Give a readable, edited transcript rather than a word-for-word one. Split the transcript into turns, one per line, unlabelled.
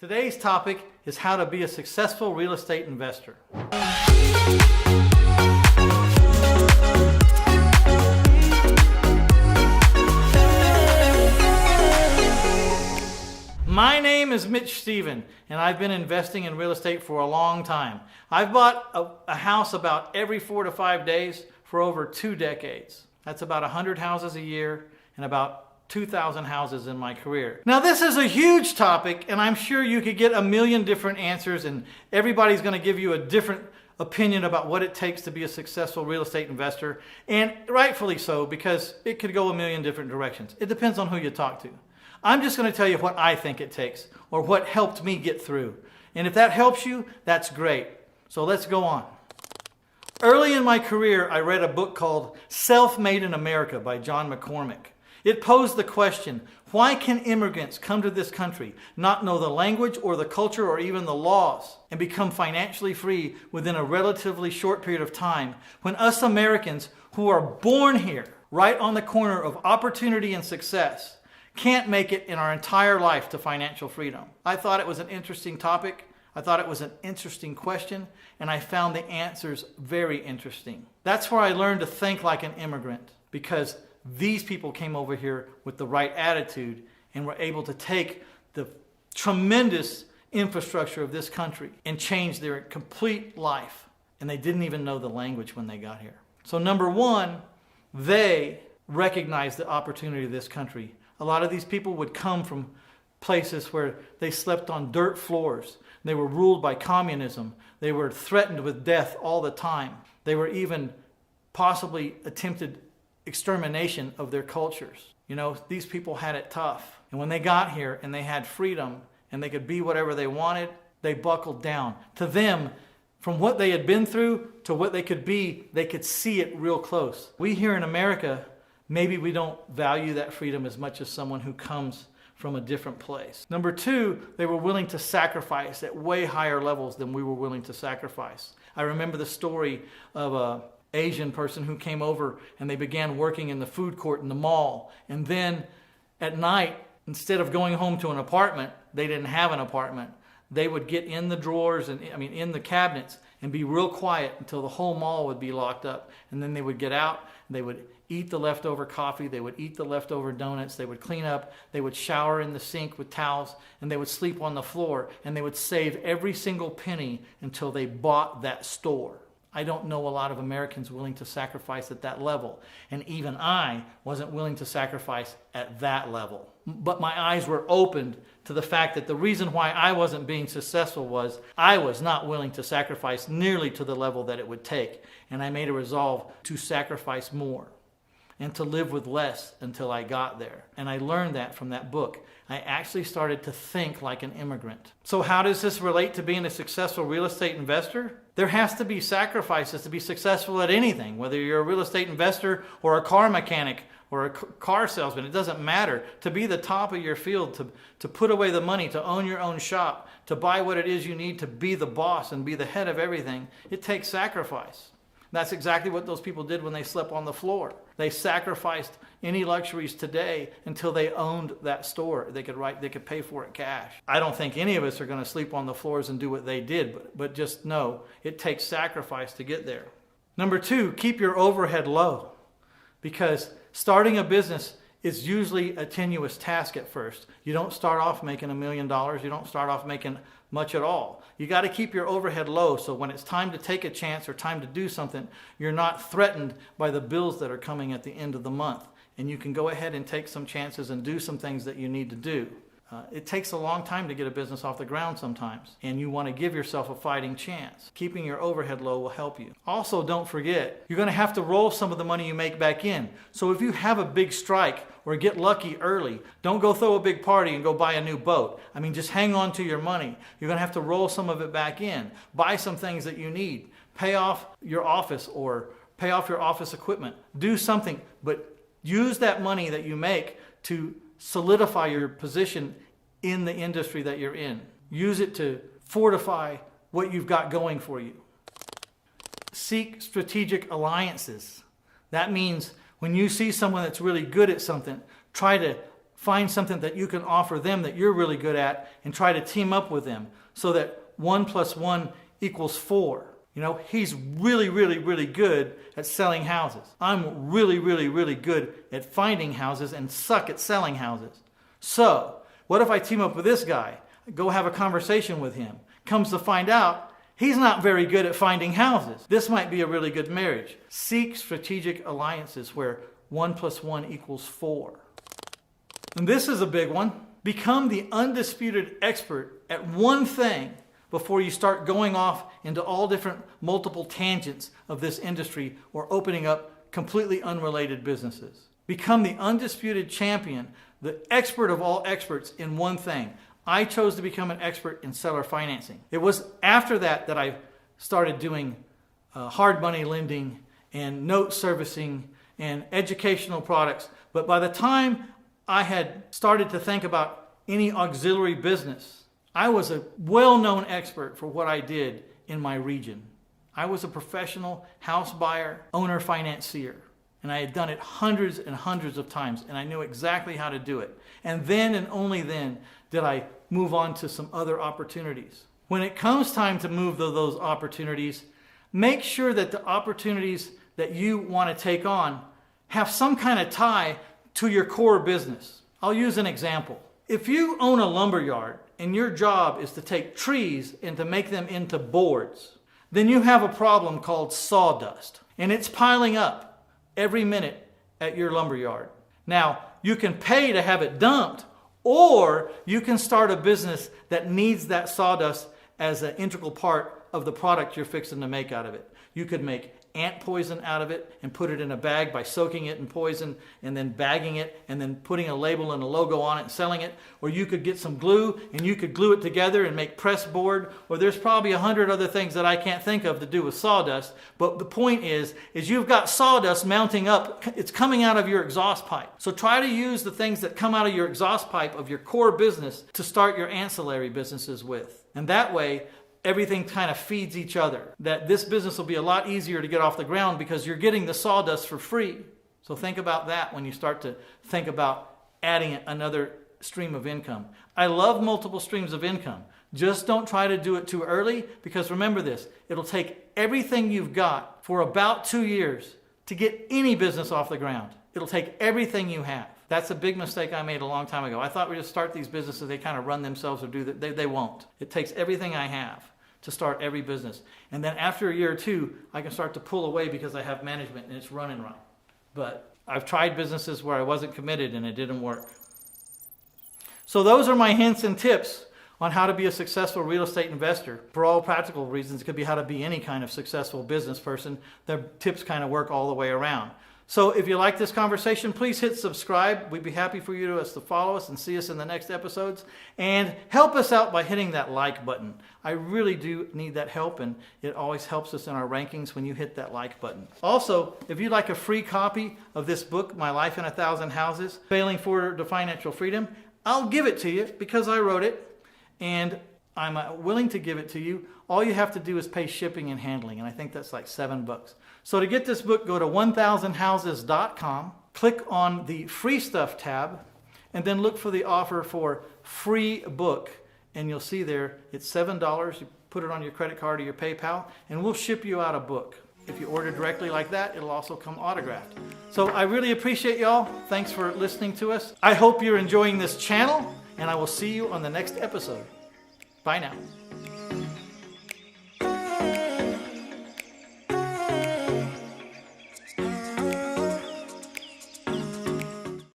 Today's topic is how to be a successful real estate investor. My name is Mitch Stephen, and I've been investing in real estate for a long time. I've bought a house about every 4 to 5 days for over 2 decades. That's about 100 houses a year and about 2,000 houses in my career. Now this is a huge topic, and I'm sure you could get a million different answers, and everybody's going to give you a different opinion about what it takes to be a successful real estate investor, and rightfully so, because it could go a million different directions. It depends on who you talk to. I'm just going to tell you what I think it takes, or what helped me get through. And if that helps you, that's great. So let's go on. Early in my career, I read a book called Selfmade in America by John McCormick. It posed the question, why can immigrants come to this country, not know the language or the culture or even the laws, and become financially free within a relatively short period of time, when us Americans who are born here, right on the corner of opportunity and success, can't make it in our entire life to financial freedom? I thought it was an interesting topic. I thought it was an interesting question, and I found the answers very interesting. That's where I learned to think like an immigrant, because these people came over here with the right attitude and were able to take the tremendous infrastructure of this country and change their complete life. And they didn't even know the language when they got here. So number one, they recognized the opportunity of this country. A lot of these people would come from places where they slept on dirt floors. They were ruled by communism. They were threatened with death all the time. They were even possibly attempted extermination of their cultures. You know, these people had it tough. And when they got here and they had freedom and they could be whatever they wanted, they buckled down. To them, from what they had been through to what they could be, they could see it real close. We here in America, maybe we don't value that freedom as much as someone who comes from a different place. Number two, they were willing to sacrifice at way higher levels than we were willing to sacrifice. I remember the story of a Asian person who came over and they began working in the food court in the mall. And then at night, instead of going home to an apartment, they didn't have an apartment. They would get in the drawers and in the cabinets and be real quiet until the whole mall would be locked up. And then they would get out and they would eat the leftover coffee, they would eat the leftover donuts, they would clean up, they would shower in the sink with towels, and they would sleep on the floor, and they would save every single penny until they bought that store. I don't know a lot of Americans willing to sacrifice at that level. And even I wasn't willing to sacrifice at that level. But my eyes were opened to the fact that the reason why I wasn't being successful was I was not willing to sacrifice nearly to the level that it would take. And I made a resolve to sacrifice more and to live with less until I got there. And I learned that from that book. I actually started to think like an immigrant. So how does this relate to being a successful real estate investor? There has to be sacrifices to be successful at anything, whether you're a real estate investor or a car mechanic or a car salesman. It doesn't matter. To be the top of your field, to put away the money, to own your own shop, to buy what it is you need to be the boss and be the head of everything, it takes sacrifice. That's exactly what those people did when they slept on the floor. They sacrificed any luxuries today until they owned that store. They could pay for it cash. I don't think any of us are going to sleep on the floors and do what they did, but just know it takes sacrifice to get there. Number two, keep your overhead low, because starting a business is usually a tenuous task at first. You don't start off making $1 million. You don't start off making much at all. You got to keep your overhead low, so when it's time to take a chance or time to do something, you're not threatened by the bills that are coming at the end of the month. And you can go ahead and take some chances and do some things that you need to do. It takes a long time to get a business off the ground sometimes, and you want to give yourself a fighting chance. Keeping your overhead low will help you. Also, don't forget, you're going to have to roll some of the money you make back in. So if you have a big strike or get lucky early, don't go throw a big party and go buy a new boat. Just hang on to your money. You're going to have to roll some of it back in. Buy some things that you need. Pay off your office or pay off your office equipment. Do something, but use that money that you make to solidify your position in the industry that you're in. Use it to fortify what you've got going for you. Seek strategic alliances. That means when you see someone that's really good at something, try to find something that you can offer them that you're really good at and try to team up with them so that 1 + 1 = 4. You know, he's really, really, really good at selling houses. I'm really, really, really good at finding houses and suck at selling houses. So, what if I team up with this guy, go have a conversation with him? Comes to find out, he's not very good at finding houses. This might be a really good marriage. Seek strategic alliances where 1 + 1 = 4. And this is a big one. Become the undisputed expert at one thing before you start going off into all different multiple tangents of this industry or opening up completely unrelated businesses. Become the undisputed champion, the expert of all experts in one thing. I chose to become an expert in seller financing. It was after that that I started doing hard money lending and note servicing and educational products. But by the time I had started to think about any auxiliary business, I was a well-known expert for what I did in my region. I was a professional house buyer, owner financier, and I had done it hundreds and hundreds of times, and I knew exactly how to do it. And then and only then did I move on to some other opportunities. When it comes time to move to those opportunities, make sure that the opportunities that you want to take on have some kind of tie to your core business. I'll use an example. If you own a lumber yard and your job is to take trees and to make them into boards, then you have a problem called sawdust. And it's piling up every minute at your lumber yard. Now, you can pay to have it dumped, or you can start a business that needs that sawdust as an integral part of the product you're fixing to make out of it. You could make ant poison out of it and put it in a bag by soaking it in poison and then bagging it and then putting a label and a logo on it and selling it. Or you could get some glue and you could glue it together and make press board. Or there's probably 100 other things that I can't think of to do with sawdust. But the point is you've got sawdust mounting up. It's coming out of your exhaust pipe. So try to use the things that come out of your exhaust pipe of your core business to start your ancillary businesses with. And that way, everything kind of feeds each other. That this business will be a lot easier to get off the ground because you're getting the sawdust for free. So think about that when you start to think about adding another stream of income. I love multiple streams of income. Just don't try to do it too early, because remember this, it'll take everything you've got for about 2 years to get any business off the ground. It'll take everything you have. That's a big mistake I made a long time ago. I thought we just start these businesses, they kind of run themselves or do that. They won't. It takes everything I have to start every business. And then after a year or two, I can start to pull away because I have management and it's running right. But I've tried businesses where I wasn't committed and it didn't work. So those are my hints and tips on how to be a successful real estate investor. For all practical reasons, it could be how to be any kind of successful business person. The tips kind of work all the way around. So if you like this conversation, please hit subscribe. We'd be happy for you to follow us and see us in the next episodes. And help us out by hitting that like button. I really do need that help, and it always helps us in our rankings when you hit that like button. Also, if you'd like a free copy of this book, My Life in 1,000 Houses, Failing Forward to Financial Freedom, I'll give it to you because I wrote it, and I'm willing to give it to you. All you have to do is pay shipping and handling, and I think that's like $7. So to get this book, go to 1000houses.com, click on the free stuff tab, and then look for the offer for free book. And you'll see there, it's $7. You put it on your credit card or your PayPal, and we'll ship you out a book. If you order directly like that, it'll also come autographed. So I really appreciate y'all. Thanks for listening to us. I hope you're enjoying this channel, and I will see you on the next episode. Bye now.